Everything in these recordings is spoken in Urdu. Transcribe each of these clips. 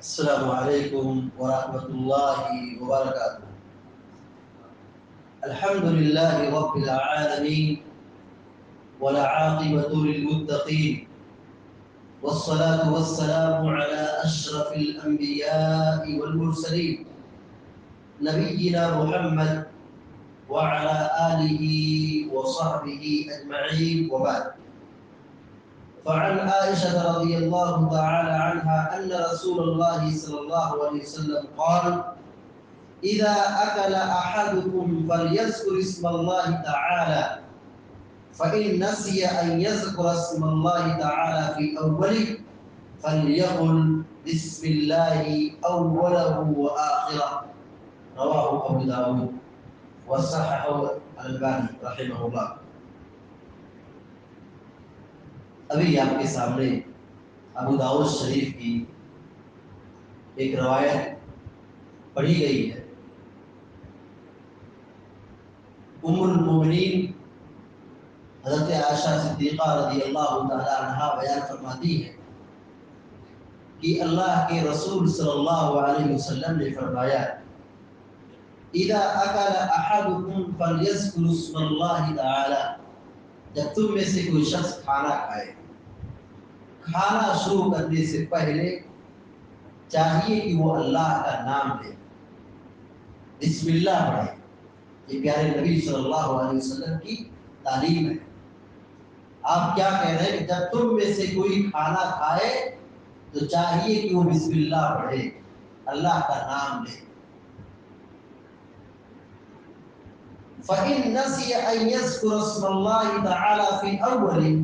السلام عليكم ورحمة الله وبركاته. الحمد لله رب العالمين والعاقبة للمتقين والصلاة والسلام على أشرف الأنبياء والمرسلين نبينا محمد وعلى آله وصحبه أجمعين وبعد. فعن عائشة رضي الله تعالى عنها أن رسول الله صلى الله عليه وسلم قال: إذا أكل أحدكم فليذكر اسم الله تعالى، فإن نسي أن يذكر اسم الله تعالى في أوله فليقل بسم الله أوله وآخره. رواه أبو داود وصححه الألباني رحمه الله. ابھی آپ کے سامنے ابو داؤد شریف کی ایک روایت پڑھی گئی ہے. ام المومنین حضرت عائشہ صدیقہ رضی اللہ تعالی عنہا بیان فرماتی ہے کہ اللہ کے رسول صلی اللہ علیہ وسلم نے فرمایا: اذا اکل احدکم فلیذکر اسم اللہ تعالی، جب تم میں سے کوئی شخص کھانا کھائے، کھانا شروع کرنے سے پہلے چاہیے کہ وہ اللہ کا نام لے، بسم اللہ پڑھے. یہ پیارے نبی صلی اللہ علیہ وسلم کی تعلیم ہے. آپ کیا کہہ رہے ہیں کہ جب تم میں سے کوئی کھانا کھائے تو چاہیے کہ وہ بسم اللہ پڑھے، اللہ کا نام لے. فَإِن نَسِيَ أَن يَذْكُرَ اسْمَ اللَّهِ تَعَالَى فِي أَوَّلِهِ،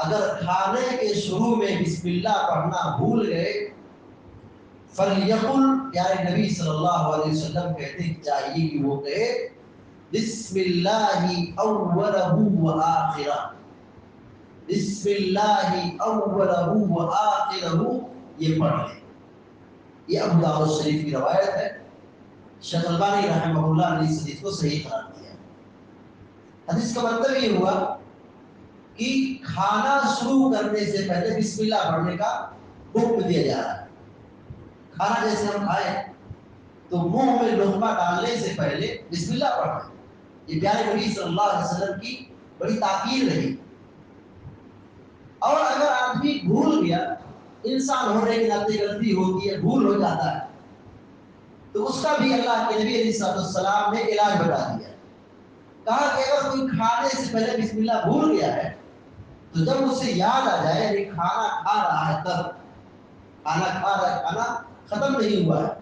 اگر کھانے کے شروع میں بسم اللہ پڑھنا بھول گئے، فَلْيَقُلْ، پیارے نبی صلی اللہ علیہ وسلم کہتے ہیں چاہیے کہ وہ کہے بسم اللہ اولہ وآخرہ، بسم اللہ اولہ وآخرہ، یہ پڑھ لیں. یہ ابو داؤد شریف کی روایت ہے. شیخ البانی رحمہ اللہ نے اس حدیث کو صحیح قرار دیا. حدیث کا مطلب یہ ہوا کہ کھانا شروع کرنے سے پہلے بسم اللہ پڑھنے کا حکم دیا جا رہا ہے. کھانا جیسے ہم کھائیں تو منہ میں لقمہ ڈالنے سے پہلے بسم اللہ پڑھیں. یہ پیارے نبی صلی اللہ علیہ وسلم کی بڑی تاکید رہی. اور اگر آدمی بھول گیا، انسان ہونے کے ناطے غلطی ہوتی ہے، بھول ہو جاتا ہے، تو اس کا بھی اللہ کے نبی علیہ السلام نے علاج بتا دیا. کہا کہ اگر کوئی کھانے سے پہلے بسم اللہ بھول گیا ہے تو جب اسے یاد آ جائے کہ کھانا کھا رہا ہے، تب کھانا کھا رہا ہے، کھانا ختم نہیں ہوا ہے،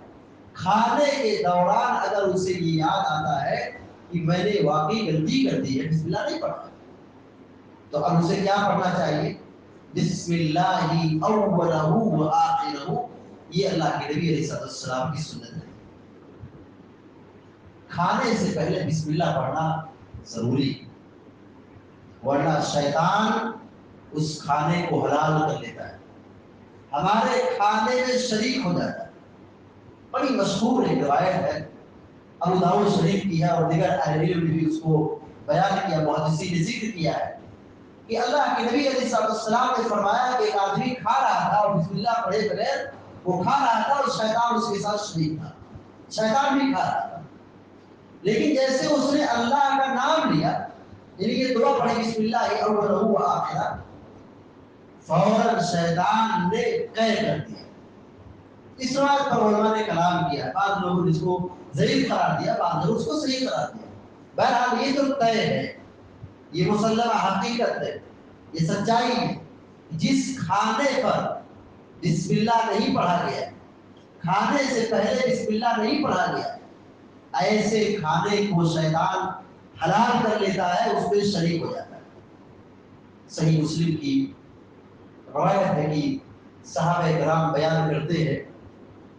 کھانے کے دوران اگر اسے یہ یاد آتا ہے کہ میں نے واقعی غلطی کر دی ہے، بسم اللہ نہیں پڑھا، تو اب اسے کیا پڑھنا چاہیے؟ بسم اللہ اولہ وآخرہ. یہ اللہ کے نبی علیہ السلام کی سنت ہے. کھانے سے پہلے بسم اللہ پڑھنا ضروری، ورنہ شیطان اس کھانے کو حلال کر لیتا ہے، ہمارے کھانے میں شریک ہو جاتا ہے. بڑی مشہور ایک روایت ہے، ابو داؤد شریف کی ہے اور دیگر اہل علم نے بھی اس کو بیان کیا، محدثین نے ذکر کیا ہے کہ اللہ کے نبی علیہ السلام نے فرمایا کہ ایک آدمی کھا رہا تھا اور بسم اللہ پڑھے بغیر وہ کھا رہا تھا اور شیطان اس کے ساتھ شریک تھا. شیطان بھی کھا رہا تھا، لیکن جیسے اس نے اللہ کا نام لیا، یعنی یہ دعا پڑھی بسم اللہ اولہ وآخرہ، فوراً شیطان نے قید کر دیا. اس بات پر علماء نے کلام کیا، بعض لوگوں نے اس کو ضعیف قرار دیا، بعض لوگوں نے اس کو صحیح قرار دیا. بہرحال یہ تو طے ہے، یہ مسلمہ حقیقت ہے، یہ سچائی ہے. جس کھانے پر بسم اللہ نہیں پڑھا گیا، کھانے سے پہلے بسم اللہ نہیں پڑھا گیا، ایسے کھانے کو شیطان حلال کر لیتا ہے، اس میں شریک ہو جاتا ہے. صحیح مسلم کی روایت ہے کہ صحابہ کرام بیان کرتے ہیں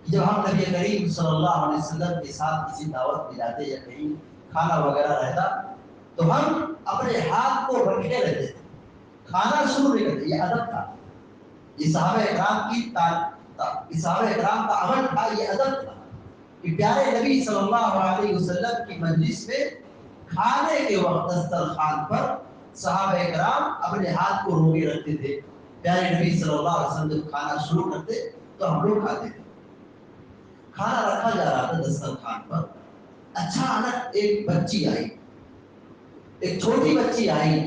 کہ جب ہم نبی کریم صلی اللہ علیہ وسلم کے ساتھ کسی دعوت میں جاتے یا کہیں کھانا وغیرہ رہتا تو ہم اپنے ہاتھ کو رکھے رہتے تھے، کھانا شروع نہیں کرتے. یہ ادب تھا، یہ صحابہ کرام کا عمل تھا، یہ ادب تھا کہ پیارے نبی صلی اللہ علیہ وسلم کی مجلس میں کھانے کے وقت دسترخوان پر صحابہ کرام اپنے ہاتھ کو روکے رکھتے تھے. پیارے نبی صلی اللہ علیہ وسلم جب کھانا شروع کرتے تو ہم لوگ کھاتے تھے. کھانا رکھا جا رہا تھا دسترخوان پر, اچانک ایک بچی آئی, ایک چھوٹی بچی آئی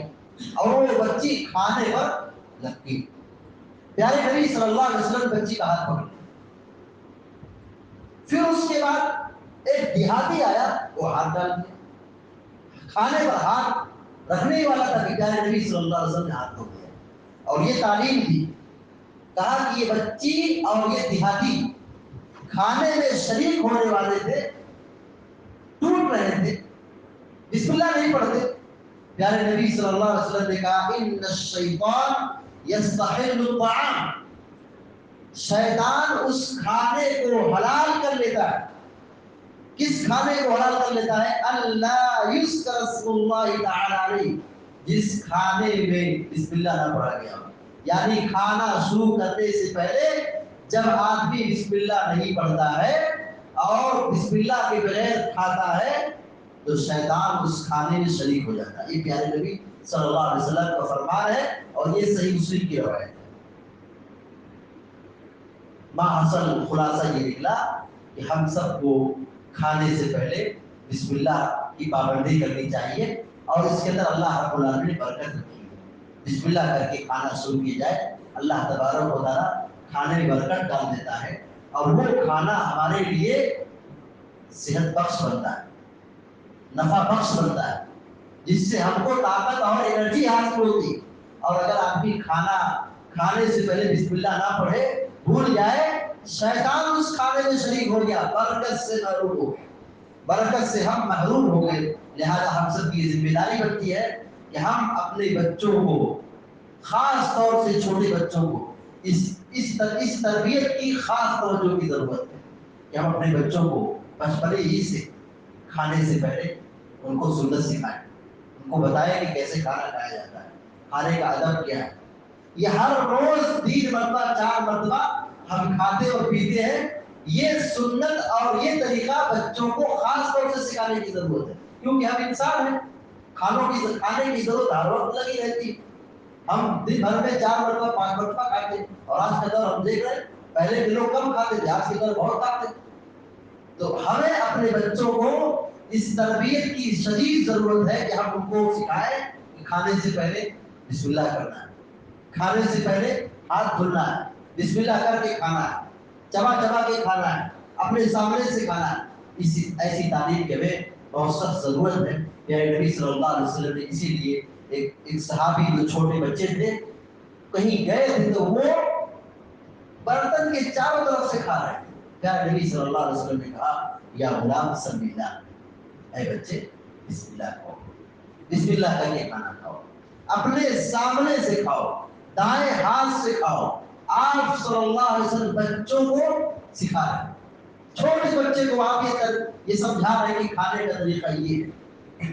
اور وہ بچی کھانے پر لگ گئی. پیارے نبی صلی اللہ علیہ وسلم بچی کا ہاتھ پکڑ لیا. پھر اس کے بعد ایک دیہاتی آیا, وہ ہاتھ ڈال دیا. کھانے پر ہاتھ رکھنے والا تھا کہ پیارے نبی صلی اللہ علیہ وسلم نے ہاتھ دھو دیا. اور یہ تعلیم دی, کہا کہ یہ بچی اور یہ دیہاتی کھانے میں شریک ہونے والے تھے, ٹوٹ رہے تھے, بسم اللہ نہیں پڑھتے. پیارے نبی صلی اللہ علیہ وسلم نے کہا ان الشیطان یستحل الطعام, شیطان اس کھانے کو حلال کر لیتا ہے. کس کھانے کو حلال کر لیتا ہے؟ اللہ یذکر اسم اللہ تعالی علیہ, جس کھانے میں بسم اللہ نہ پڑھا گیا. یعنی کھانا شروع کرنے سے پہلے جب آدمی بسم اللہ نہیں پڑھتا ہے اور بسم اللہ کے بغیر کھاتا ہے تو شیطان اس کھانے میں شریک ہو جاتا ہے. یہ پیارے نبی صلی اللہ علیہ وسلم کا فرمان ہے اور یہ صحیح مسلم کی روایت ہے. ماحصل خلاصہ یہ نکلا کہ ہم سب کو کھانے سے پہلے بسم اللہ کی پابندی کرنی چاہیے اور اس کے اندر اللہ رب العالمین نے برکت رکھی ہے. بسم اللہ کر کے کھانا شروع کیا جائے, اللہ تبارک و تعالیٰ کھانے میں برکت ڈال دیتا ہے اور وہ کھانا ہمارے لیے صحت بخش بنتا ہے, نفع بخش بنتا ہے, جس سے ہم کو طاقت اور انرجی حاصل ہوتی. اور اگر آدمی کھانا کھانے سے پہلے بسم اللہ نہ پڑھے, بھول جائے, شیطان اس کھانے میں شریک ہو گیا, برکت سے محروم ہو گئے, برکت سے ہم محروم ہو گئے. لہذا ہم سب کی ذمہ داری بنتی ہے کہ ہم اپنے بچوں کو, خاص طور سے چھوٹے بچوں کو, اس تربیت کی خاص توجہ کی ضرورت ہے کہ ہم اپنے بچوں کو بچپنے ہی سے کھانے سے پہلے ان کو سنت سکھائیں, ان کو بتائیں کہ کیسے کھانا کھایا جاتا ہے, کھانے کا ادب کیا ہے. یہ ہر روز 3 مرتبہ 4 مرتبہ ہم کھاتے اور پیتے ہیں, یہ سنت اور یہ طریقہ بچوں کو خاص طور سے سکھانے کی ضرورت ہے, کیونکہ ہم انسان ہیں, کھانے کی ضرورت ہر وقت لگی رہتی. ہم دن بھر میں 4 مرتبہ 5 مرتبہ کھاتے ہیں اور آج کا دور ہم دیکھ رہے ہیں, پہلے کے لوگ کم کھاتے تھے, آج کے دور بہت کھاتے ہیں. تو ہمیں اپنے بچوں کو اس تربیت کی شدید ضرورت ہے کہ ہم ان کو سکھائیں کہ کھانے سے پہلے بسم اللہ کرنا ہے, کھانے سے پہلے ہاتھ دھلنا ہے, بسم اللہ کر کے کھانا ہے, چبا چبا کے کھانا ہے, اپنے سامنے سے کھانا ہے. ایسی تعلیم کے ہمیں بہت سخت ضرورت ہے. پیارے نبی صلی اللہ علیہ وسلم نے اسی لیے ایک صحابی جو چھوٹے بچے تھے, کہیں گئے تھے تو وہ برتن کے چاروں طرف سے کھا رہے تھے. پیارے نبی صلی اللہ علیہ وسلم نے کہا یا غلام سم اللہ, اے بچے بسم اللہ کھاؤ, بسم اللہ کر کے کھانا کھاؤ, اپنے سامنے سے کھاؤ, دائیں ہاتھ سے کھاؤ. آپ صلی اللہ علیہ وسلم بچوں کو سکھا رہے ہیں, چھوٹے بچے کو آپ یہ سمجھا رہے ہیں کہ کھانے کا طریقہ یہ ہے,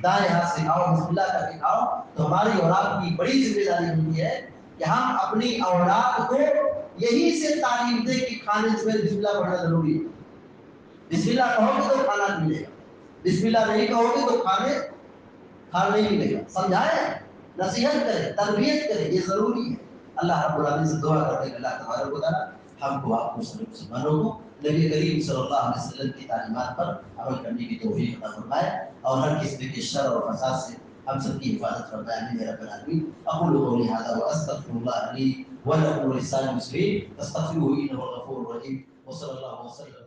دائیں ہاتھ سے کھاؤ, بسم اللہ کر کے کھاؤ. تو ہماری اور آپ کی بڑی ذمہ داری ہوتی ہے کہ ہم اپنی اولاد کو یہی سے تعلیم دیں کہ کھانے سے پہلے بسم اللہ پڑھنا ضروری ہے. بسم اللہ کہو گے تو کھانا ملے گا, بسم اللہ نہیں کہو گے تو کھانا نہیں ملے گا. سمجھائیں, نصیحت کریں, تربیت کریں, یہ ضروری ہے. اللہ رب العالمین سے دعا کرتے ہیں اللہ تبارک و تعالیٰ ہم کو آپ کو مسلمانوں کو نبی کریم صلی اللہ علیہ وسلم کی تعلیمات پر عمل کرنے کی توفیق عطا فرمائے اور ہر قسم کے شر اور فساد سے ہم سب کی حفاظت فرمائے. آمین یا رب العالمین. اقول قولی هذا واستغفر الله لي ولكم ولسائر المسلمين فاستغفروه انه غفور رحيم وصلى الله وسلم